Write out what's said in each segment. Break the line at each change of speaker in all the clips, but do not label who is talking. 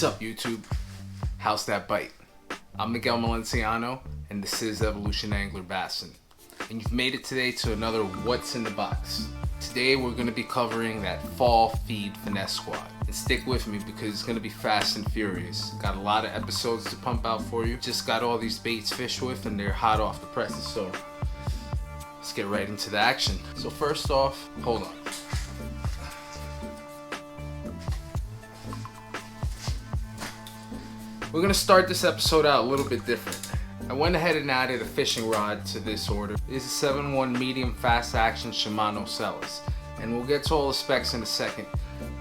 What's up, YouTube? How's that bite? I'm Miguel Malenciano, and this is Evolution Angler Bassin. And you've made it today to another What's in the Box. Today we're going to be covering that fall feed finesse squad. And stick with me because it's going to be fast and furious. Got a lot of episodes to pump out for you. Just got all these baits fished with and they're hot off the presses, so let's get right into the action. So first off, hold on. We're going to start this episode out a little bit different. I went ahead and added a fishing rod to this order. It's a 7-1 medium fast action Shimano Spinning, and we'll get to all the specs in a second.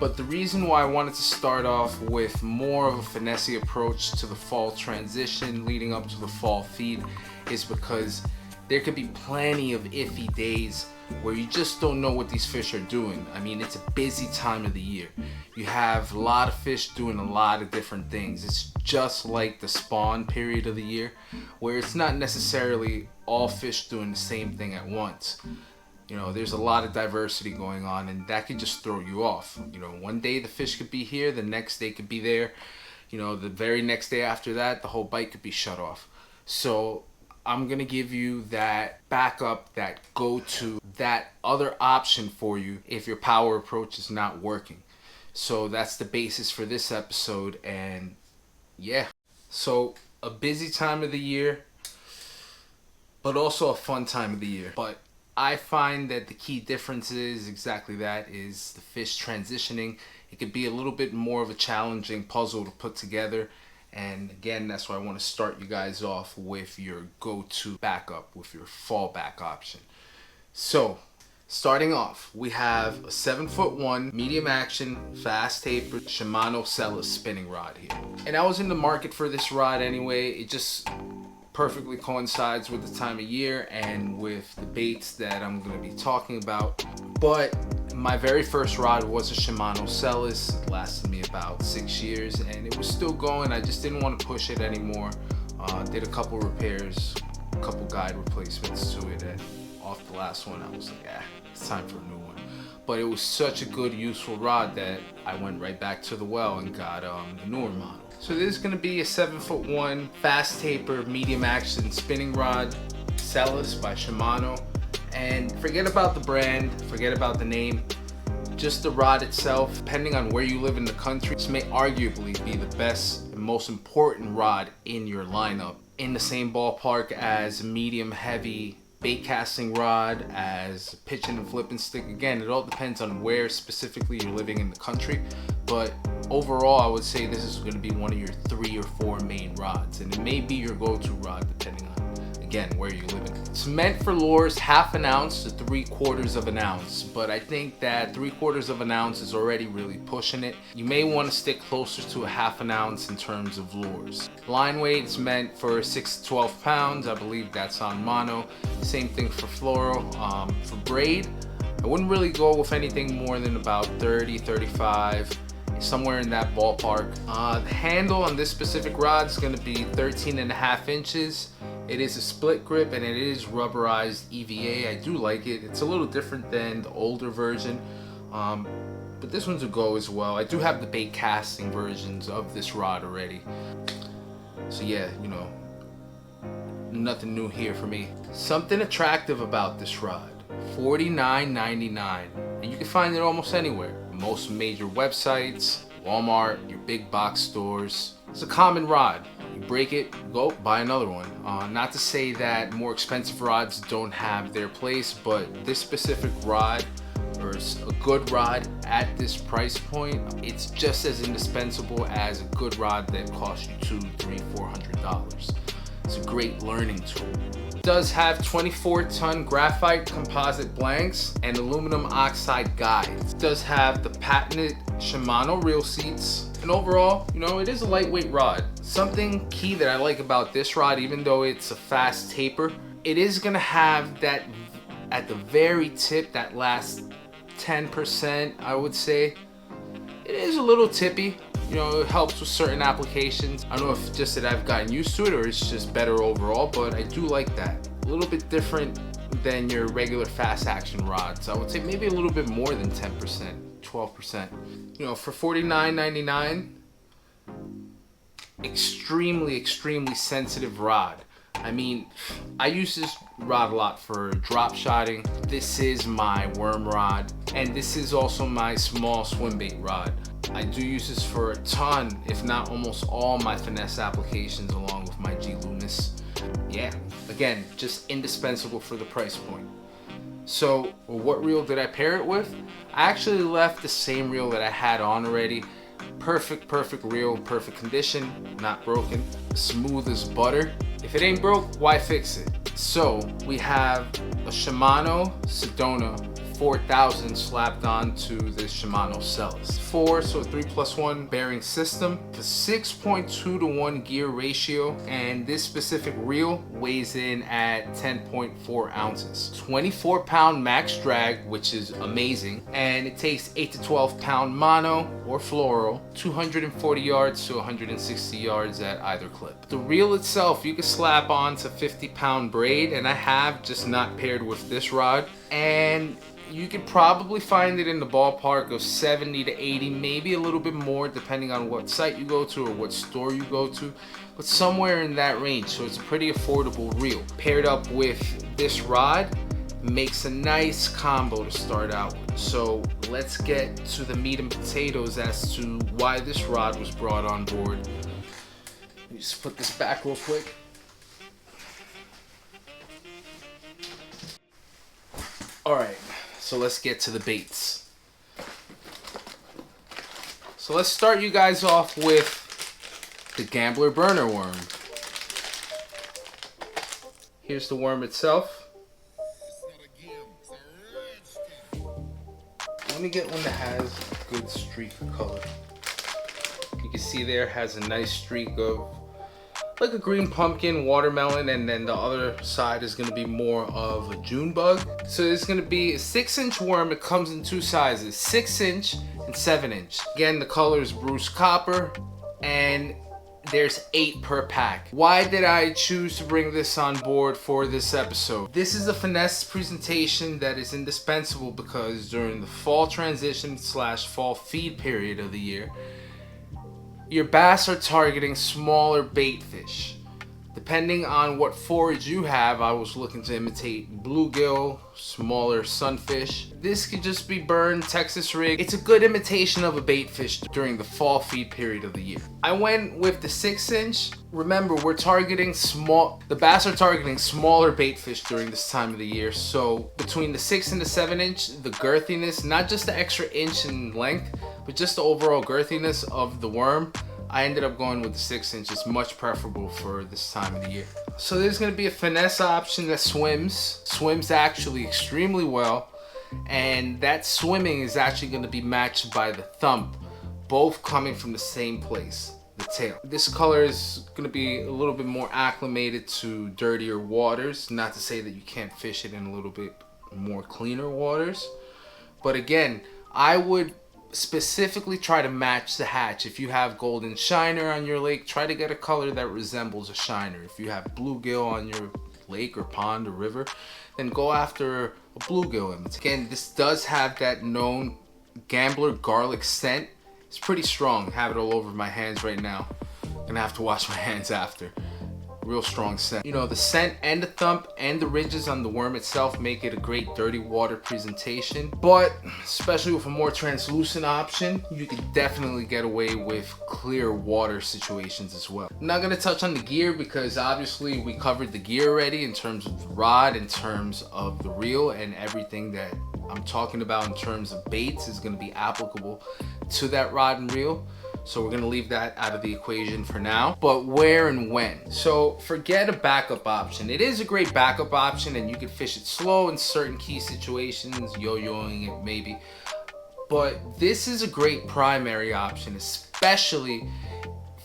But the reason why I wanted to start off with more of a finesse approach to the fall transition leading up to the fall feed is because there could be plenty of iffy days where you just don't know what these fish are doing. I mean, it's a busy time of the year. You have a lot of fish doing a lot of different things. It's just like the spawn period of the year, where it's not necessarily all fish doing the same thing at once. You know, there's a lot of diversity going on, and that could just throw you off. You know, one day the fish could be here, the next day could be there. You know, the very next day after that, the whole bite could be shut off. So I'm gonna give you that backup, that go-to, that other option for you if your power approach is not working. So that's the basis for this episode, and yeah. So a busy time of the year, but also a fun time of the year. But I find that the key difference is exactly that, is the fish transitioning. It could be a little bit more of a challenging puzzle to put together. And again, that's why I want to start you guys off with your go-to backup, with your fallback option. So starting off, we have a 7'1" medium action fast tapered Shimano Spinning Rod here. And I was in the market for this rod anyway. It just perfectly coincides with the time of year and with the baits that I'm going to be talking about. But my very first rod was a Shimano Spinning. It lasted me about 6 years and it was still going. I just didn't want to push it anymore. Did a couple repairs, a couple guide replacements to it, and off the last one I was like, it's time for a new one. But it was such a good, useful rod that I went right back to the well and got the newer model. So this is going to be a 7'1" fast taper medium action spinning rod, Spinning by Shimano. And forget about the brand, forget about the name. Just the rod itself, depending on where you live in the country, this may arguably be the best and most important rod in your lineup. In the same ballpark as a medium heavy bait casting rod, as a pitching and flipping stick. Again, it all depends on where specifically you're living in the country. But overall, I would say this is going to be one of your 3 or 4 main rods. And it may be your go-to rod depending on, again, where you're living. It's meant for lures 1/2 ounce to 3/4 ounce, but I think that 3/4 ounce is already really pushing it. You may want to stick closer to a 1/2 ounce in terms of lures. Line weight is meant for 6 to 12 pounds. I believe that's on mono. Same thing for fluoro. For braid, I wouldn't really go with anything more than about 30, 35. Somewhere in that ballpark. The handle on this specific rod is going to be 13.5 inches. It is a split grip and it is rubberized EVA. I do like it. It's a little different than the older version, but this one's a go as well. I do have the bait casting versions of this rod already. So yeah, you know, nothing new here for me. Something attractive about this rod, $49.99, and you can find it almost anywhere. Most major websites, Walmart, your big box stores. It's a common rod. You break it, go buy another one. Not to say that more expensive rods don't have their place, but this specific rod, or a good rod at this price point, it's just as indispensable as a good rod that costs you $200, $300, $400. It's a great learning tool. It does have 24-ton graphite composite blanks and aluminum oxide guides. It does have the patented Shimano reel seats, and overall, you know, it is a lightweight rod. Something key that I like about this rod, even though it's a fast taper, it is gonna have that at the very tip, that last 10%, I would say. It is a little tippy. You know, it helps with certain applications. I don't know if it's just that I've gotten used to it or it's just better overall, but I do like that. A little bit different than your regular fast action rods. I would say maybe a little bit more than 10%, 12%. You know, for $49.99, extremely sensitive rod. I mean, I use this rod a lot for drop shotting. This is my worm rod, and this is also my small swim bait rod. I do use this for a ton, if not almost all my finesse applications, along with my G Loomis. Yeah, again, just indispensable for the price point. So what reel did I pair it with? I actually left the same reel that I had on already. Perfect reel, perfect condition, not broken, smooth as butter. If it ain't broke, why fix it? So we have a Shimano Sedona 4000 slapped onto this Shimano Spinning Rod. So 3+1 bearing system, the 6.2 to 1 gear ratio, and this specific reel weighs in at 10.4 ounces. 24 pound max drag, which is amazing, and it takes 8 to 12 pound mono or fluoro, 240 yards to 160 yards at either clip. The reel itself, you can slap on to 50 pound braid, and I have, just not paired with this rod, and you could probably find it in the ballpark of 70 to 80, maybe a little bit more depending on what site you go to or what store you go to, but somewhere in that range. So it's a pretty affordable reel. Paired up with this rod makes a nice combo to start out with. So let's get to the meat and potatoes as to why this rod was brought on board. Let me just put this back real quick. All right. So let's get to the baits. So let's start you guys off with the Gambler Burner Worm. Here's the worm itself. Let me get one that has a good streak of color. You can see there has a nice streak of like a green pumpkin, watermelon, and then the other side is going to be more of a June bug. So it's going to be a 6-inch worm. It comes in two sizes, 6-inch and 7-inch. Again, the color is Bruce Copper, and there's 8 per pack. Why did I choose to bring this on board for this episode? This is a finesse presentation that is indispensable because during the fall transition / fall feed period of the year, your bass are targeting smaller bait fish. Depending on what forage you have, I was looking to imitate bluegill, smaller sunfish. This could just be burned, Texas rig. It's a good imitation of a bait fish during the fall feed period of the year. I went with the 6-inch. Remember, we're targeting the bass are targeting smaller bait fish during this time of the year. So between the 6 and the 7-inch, the girthiness, not just the extra inch in length, but just the overall girthiness of the worm, I ended up going with the 6-inch. It's much preferable for this time of the year. So there's going to be a finesse option that swims actually extremely well, and that swimming is actually going to be matched by the thump, both coming from the same place, the tail. This color is going to be a little bit more acclimated to dirtier waters, not to say that you can't fish it in a little bit more cleaner waters, but again, I would specifically try to match the hatch. If you have golden shiner on your lake, try to get a color that resembles a shiner. If you have bluegill on your lake or pond or river, then go after a bluegill image. Again, this does have that known Gambler garlic scent. It's pretty strong. I have it all over my hands right now. Gonna have to wash my hands after. Real strong scent. You know, the scent and the thump and the ridges on the worm itself make it a great dirty water presentation, but especially with a more translucent option, you can definitely get away with clear water situations as well. I'm not going to touch on the gear because obviously we covered the gear already in terms of the rod, in terms of the reel, and everything that I'm talking about in terms of baits is going to be applicable to that rod and reel. So we're gonna leave that out of the equation for now. But where and when? So forget a backup option. It is a great backup option and you can fish it slow in certain key situations, yo-yoing it maybe. But this is a great primary option, especially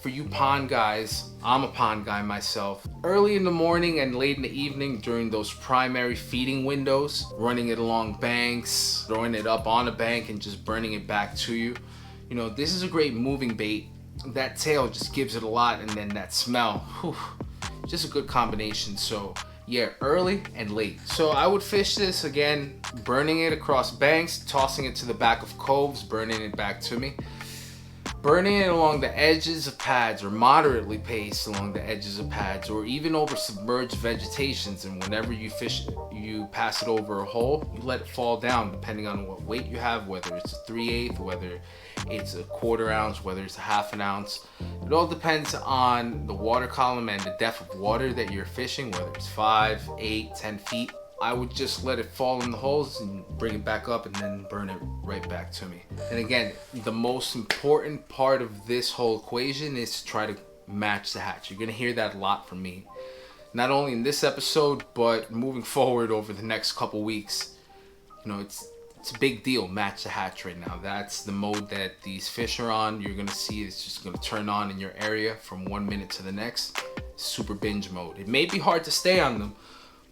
for you pond guys. I'm a pond guy myself. Early in the morning and late in the evening during those primary feeding windows, running it along banks, throwing it up on a bank and just burning it back to you. You know, this is a great moving bait. That tail just gives it a lot, and then that smell, whew, just a good combination. So yeah, early and late. So I would fish this again, burning it across banks, tossing it to the back of coves, burning it back to me. Burning it along the edges of pads or moderately paced along the edges of pads or even over submerged vegetations, and whenever you fish, you pass it over a hole, you let it fall down depending on what weight you have, whether it's a 3/8, whether it's a 1/4 ounce, whether it's a 1/2 ounce. It all depends on the water column and the depth of water that you're fishing, whether it's 5, 8, 10 feet. I would just let it fall in the holes and bring it back up and then burn it right back to me. And again, the most important part of this whole equation is to try to match the hatch. You're gonna hear that a lot from me, not only in this episode, but moving forward over the next couple weeks. You know, it's a big deal, match the hatch right now. That's the mode that these fish are on. You're gonna see it's just gonna turn on in your area from 1 minute to the next. Super binge mode. It may be hard to stay on them,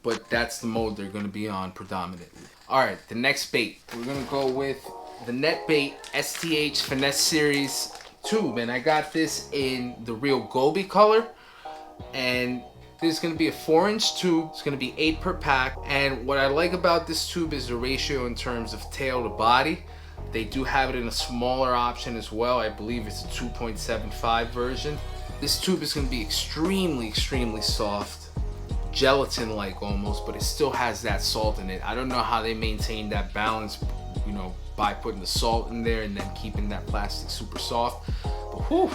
but that's the mode they're gonna be on predominantly. All right, the next bait. We're gonna go with the Netbait STH Finesse Series tube, and I got this in the real Gobi color, and this is gonna be a 4-inch tube. It's gonna be 8 per pack, and what I like about this tube is the ratio in terms of tail to body. They do have it in a smaller option as well. I believe it's a 2.75 version. This tube is gonna be extremely soft, gelatin-like almost, but it still has that salt in it. I don't know how they maintain that balance, you know, by putting the salt in there and then keeping that plastic super soft. But whew,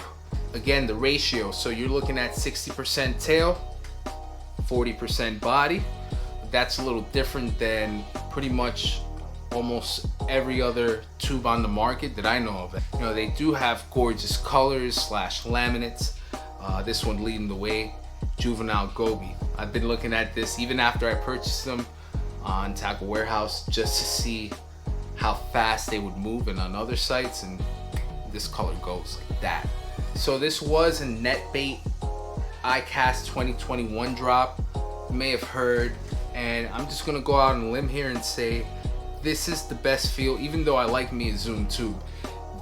again, the ratio. So you're looking at 60% tail, 40% body. That's a little different than pretty much almost every other tube on the market that I know of. You know, they do have gorgeous colors / laminates. This one leading the way, Juvenile Gobi. I've been looking at this even after I purchased them on Tackle Warehouse just to see how fast they would move, and on other sites, and this color goes like that. So this was a Netbait ICAST 2021 drop. You may have heard, and I'm just gonna go out on a limb here and say this is the best feel, even though I like me a Zoom tube.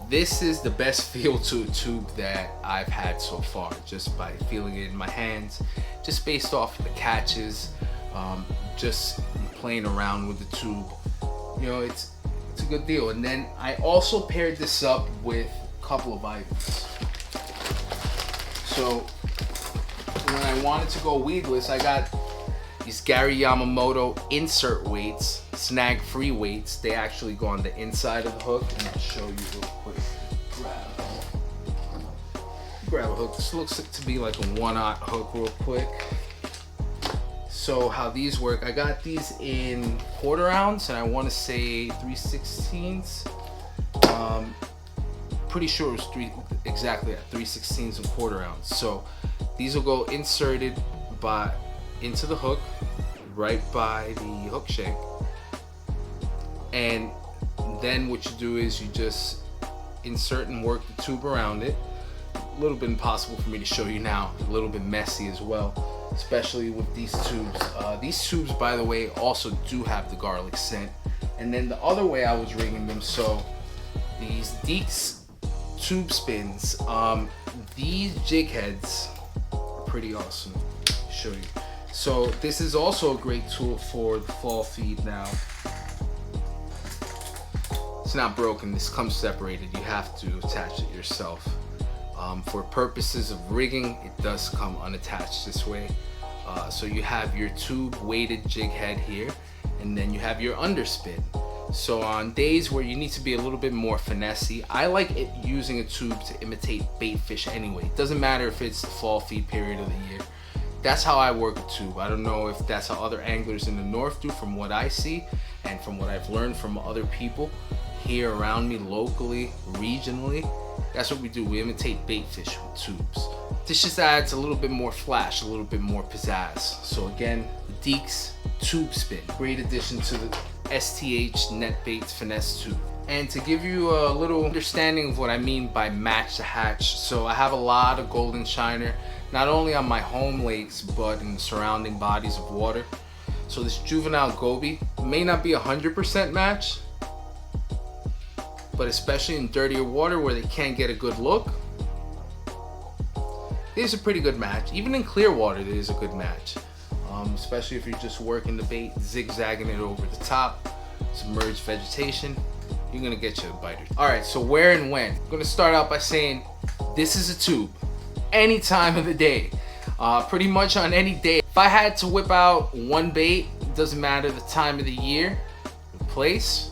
This is the best feel to a tube that I've had so far, just by feeling it in my hands, just based off of the catches, just playing around with the tube. You know, it's a good deal. And then I also paired this up with a couple of items. So when I wanted to go weedless, I got these Gary Yamamoto insert weights, snag-free weights. They actually go on the inside of the hook, and I'll show you real quick. Grab a hook. This looks to be like a 1/0 hook real quick. So how these work, I got these in 1/4 ounce, and I want to say 3/16. Pretty sure it was exactly at 3/16 and 1/4 ounce. So these will go inserted into the hook, right by the hook shank, and then what you do is you just insert and work the tube around it. A little bit impossible for me to show you now, a little bit messy as well, especially with these tubes. These tubes, by the way, also do have the garlic scent. And then the other way I was rigging them, so these Deeks tube spins, these jig heads are pretty awesome. I'll show you. So this is also a great tool for the fall feed now. It's not broken, this comes separated. You have to attach it yourself. For purposes of rigging, it does come unattached this way. So you have your tube weighted jig head here, and then you have your underspin. So on days where you need to be a little bit more finessey, I like it using a tube to imitate bait fish anyway. It doesn't matter if it's the fall feed period of the year. That's how I work a tube. I don't know if that's how other anglers in the north do, from what I see and from what I've learned from other people here around me locally, regionally. That's what we do. We imitate bait fish with tubes. This just adds a little bit more flash, a little bit more pizzazz. So again, the Deeks tube spin, great addition to the STH Netbait's Finesse tube. And to give you a little understanding of what I mean by match the hatch, so I have a lot of golden shiner, not only on my home lakes, but in the surrounding bodies of water. So this Juvenile Gobi may not be 100% match, but especially in dirtier water where they can't get a good look, there's a pretty good match. Even in clear water, there's a good match. Especially if you're just working the bait, zigzagging it over the top, submerged vegetation. you're gonna get you a biter. All right, so where and when? I'm gonna start out by saying this is a tube. Any time of the day, pretty much on any day. If I had to whip out one bait, it doesn't matter the time of the year, the place,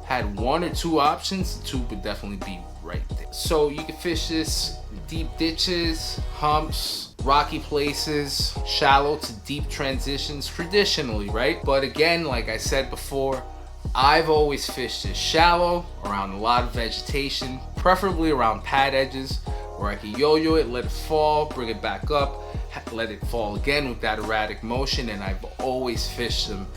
had one or two options, the tube would definitely be right there. So you can fish this deep ditches, humps, rocky places, shallow to deep transitions traditionally, right? But again, like I said before, I've always fished this shallow, around a lot of vegetation, preferably around pad edges, where I can yo-yo it, let it fall, bring it back up, let it fall again with that erratic motion, and I've always fished them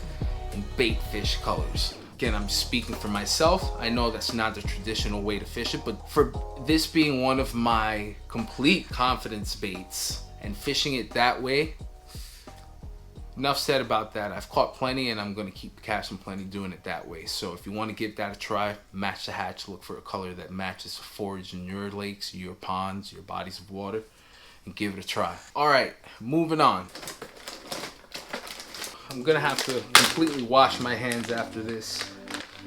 in bait fish colors. Again, I'm speaking for myself. I know that's not the traditional way to fish it, but for this being one of my complete confidence baits and fishing it that way, enough said about that. I've caught plenty and I'm gonna keep catching plenty doing it that way. So if you wanna give that a try, match the hatch, look for a color that matches the forage in your lakes, your ponds, your bodies of water, and give it a try. All right, moving on. I'm gonna have to completely wash my hands after this.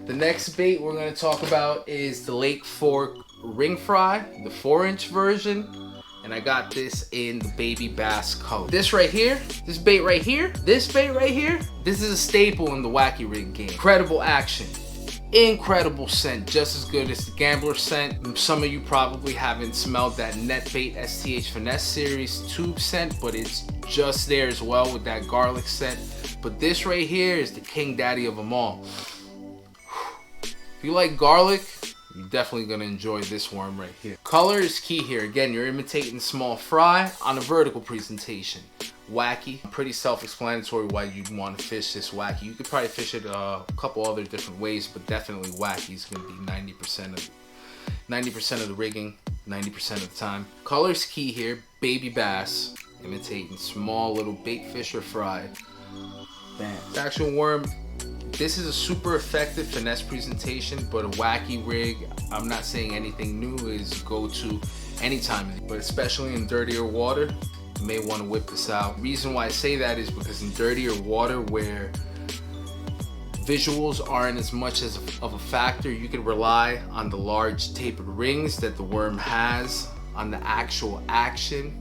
The next bait we're gonna talk about is the Lake Fork Ring Fry, the 4-inch version. And I got this in the baby bass color. This right here, this bait right here, this is a staple in the wacky rig game. Incredible action, incredible scent, just as good as the Gambler scent. Some of you probably haven't smelled that Netbait STH Finesse series tube scent, but it's just there as well with that garlic scent. But this right here is the king daddy of them all. If you like garlic, you're definitely gonna enjoy this worm right here. Color is key here. Again, you're imitating small fry on a vertical presentation. Wacky, pretty self-explanatory why you'd want to fish this wacky. You could probably fish it a couple other different ways, but definitely wacky is gonna be 90% of the rigging, 90% of the time. Color's key here. Baby bass, imitating small little bait fish or fry. Bam. The actual worm. This is a super effective finesse presentation, but a wacky rig, I'm not saying anything new, is go to anytime, but especially in dirtier water, you may want to whip this out. The reason why I say that is because in dirtier water where visuals aren't as much of a factor, you can rely on the large tapered rings that the worm has, on the actual action,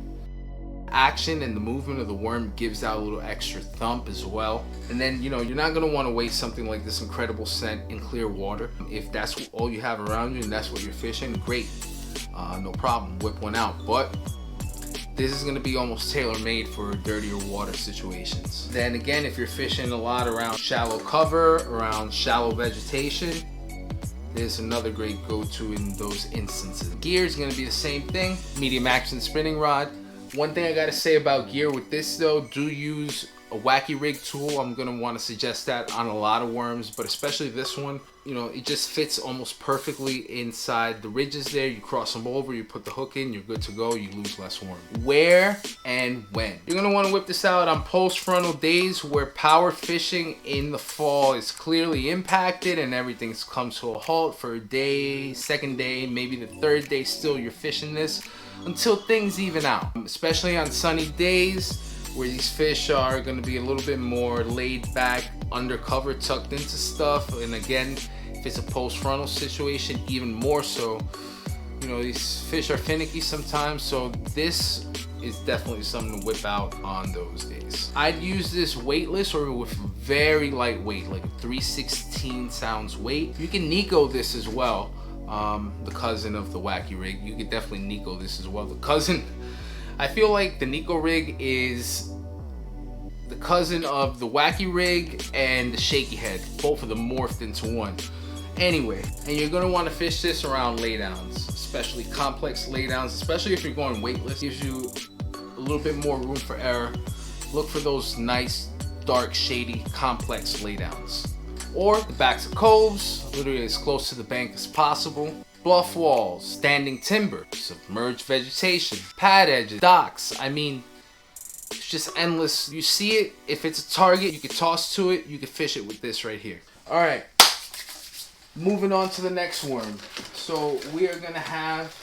and the movement of the worm gives out a little extra thump as well. And then, you know, you're not gonna want to waste something like this incredible scent in clear water. If that's all you have around you and that's what you're fishing, great, no problem, whip one out. But this is gonna be almost tailor-made for dirtier water situations. Then again, if you're fishing a lot around shallow cover, around shallow vegetation, there's another great go-to in those instances. Gear is gonna be the same thing, medium action spinning rod. One thing I gotta say about gear with this though, do use a wacky rig tool. I'm gonna wanna suggest that on a lot of worms, but especially this one. You know, it just fits almost perfectly inside the ridges there. You cross them over, you put the hook in, you're good to go, you lose less worm. Where and when? You're gonna wanna whip this out on post-frontal days where power fishing in the fall is clearly impacted and everything's come to a halt for a day, second day, maybe the third day still you're fishing this, until things even out. Especially on sunny days where these fish are gonna be a little bit more laid back, undercover, tucked into stuff. And again, if it's a post-frontal situation, even more so. You know, these fish are finicky sometimes, so this is definitely something to whip out on those days. I'd use this weightless or with very light weight, like a 3/16 ounce weight. You can Nico this as well. The cousin of the wacky rig. You could definitely Nico this as well. The cousin, I feel like the Nico rig is the cousin of the wacky rig and the shaky head. Both of them morphed into one. Anyway, and you're gonna want to fish this around laydowns, especially complex laydowns, especially if you're going weightless. Gives you a little bit more room for error. Look for those nice, dark, shady, complex laydowns. Or the backs of coves, literally as close to the bank as possible. Bluff walls, standing timber, submerged vegetation, pad edges, docks. I mean, it's just endless. You see it, if it's a target, you can toss to it, you can fish it with this right here. All right, moving on to the next worm. So we are gonna have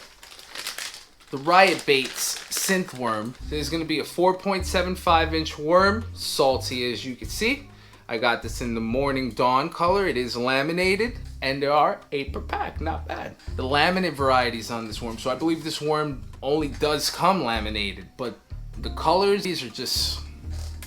the Riot Baits Synthworm. There's gonna be a 4.75 inch worm, salty as you can see. I got this in the Morning Dawn color. It is laminated. and there are 8 per pack, not bad. The laminate varieties on this worm, so I believe this worm only does come laminated, but the colors, these are just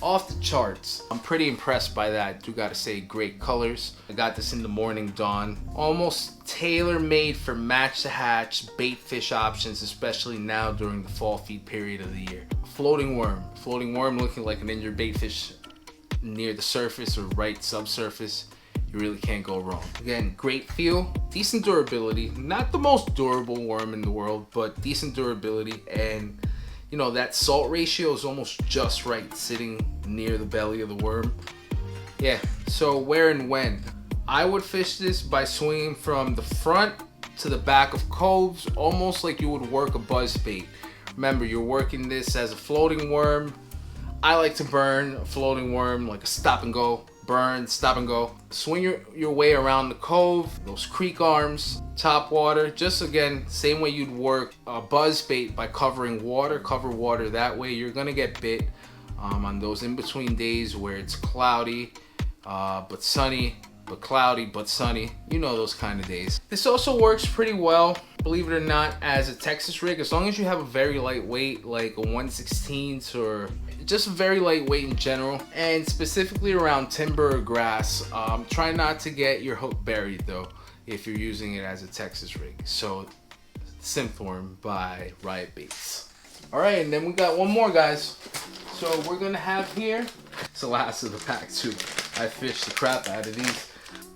off the charts. I'm pretty impressed by that. I do gotta say, great colors. I got this in the Morning Dawn. Almost tailor-made for match to hatch bait fish options, especially now during the fall feed period of the year. Floating worm looking like an injured bait fish near the surface or right subsurface. You really can't go wrong. Again, great feel, decent durability. Not the most durable worm in the world, but decent durability. And you know, that salt ratio is almost just right, sitting near the belly of the worm. Yeah, so where and when? I would fish this by swinging from the front to the back of coves, almost like you would work a buzz bait. Remember, you're working this as a floating worm. I like to burn a floating worm like a stop and go. Burn, stop and go. Swing your way around the cove, those creek arms, top water. Just again, same way you'd work a buzz bait by covering water. Cover water that way. You're gonna get bit on those in-between days where it's cloudy but sunny, but cloudy but sunny. You know those kind of days. This also works pretty well, believe it or not, as a Texas rig, as long as you have a very light weight, like a 1/16 or just very lightweight in general, and specifically around timber or grass. Try not to get your hook buried though if you're using it as a Texas rig. So Synthworm by Riot Baits. All right, and then we got one more, guys. So we're gonna have here, it's the last of the pack too. I fished the crap out of these.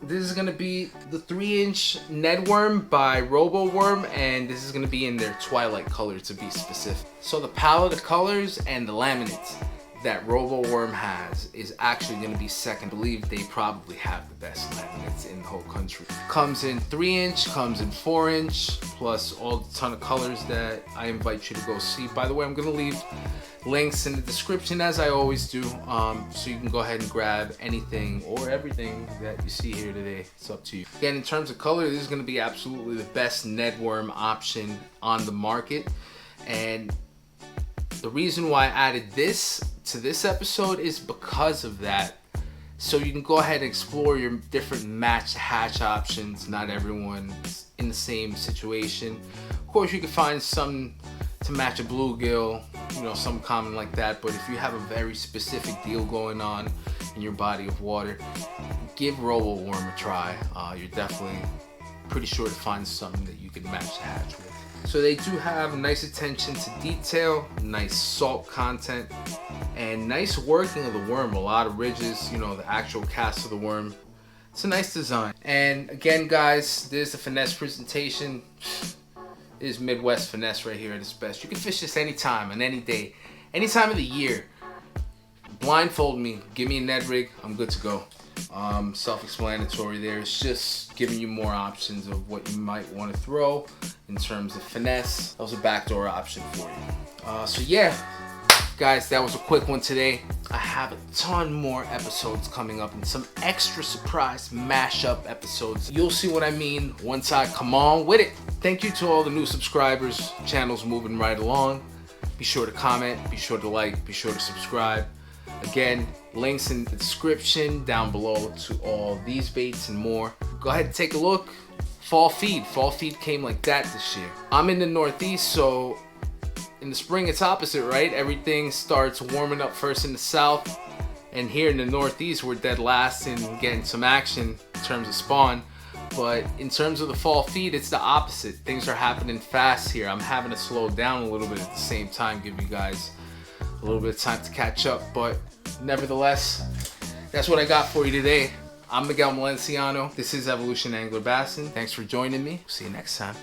This is gonna be the 3-inch Networm by ROBOWORM, and this is gonna be in their twilight color to be specific. So the palette of colors and the laminates that ROBOWORM has is actually gonna be second. I believe they probably have the best laminates in the whole country. Comes in 3-inch, comes in 4-inch, plus all the ton of colors that I invite you to go see. By the way, I'm gonna leave links in the description as I always do, so you can go ahead and grab anything or everything that you see here today. It's up to you. Again, in terms of color, this is going to be absolutely the best Networm option on the market, and the reason why I added this to this episode is because of that. So you can go ahead and explore your different match hatch options. Not everyone's in the same situation. Of course, you can find some to match a bluegill, you know, some common like that, but if you have a very specific deal going on in your body of water, give ROBOWORM a try. You're definitely pretty sure to find something that you can match the hatch with. So they do have nice attention to detail, nice salt content, and nice working of the worm. A lot of ridges, you know, the actual cast of the worm. It's a nice design. And again, guys, there's the Finesse presentation. Is Midwest Finesse right here at its best. You can fish this anytime, on any day, any time of the year. Blindfold me, give me a Ned rig, I'm good to go. Self-explanatory there. It's just giving you more options of what you might want to throw in terms of finesse. That was a backdoor option for you. So yeah, guys, that was a quick one today. I have a ton more episodes coming up and some extra surprise mashup episodes. You'll see what I mean once I come on with it. Thank you to all the new subscribers. Channel's moving right along. Be sure to comment, be sure to like, be sure to subscribe. Again, links in the description down below to all these baits and more. Go ahead and take a look. Fall feed came like that this year. I'm in the Northeast, so in the spring it's opposite, right? Everything starts warming up first in the south, and here in the Northeast we're dead last in getting some action in terms of spawn. But in terms of the fall feed, it's the opposite. Things are happening fast here. I'm having to slow down a little bit at the same time, give you guys a little bit of time to catch up, but nevertheless, that's what I got for you today. I'm Miguel Malenciano. This is Evolution Angler Bassin. Thanks for joining me. See you next time.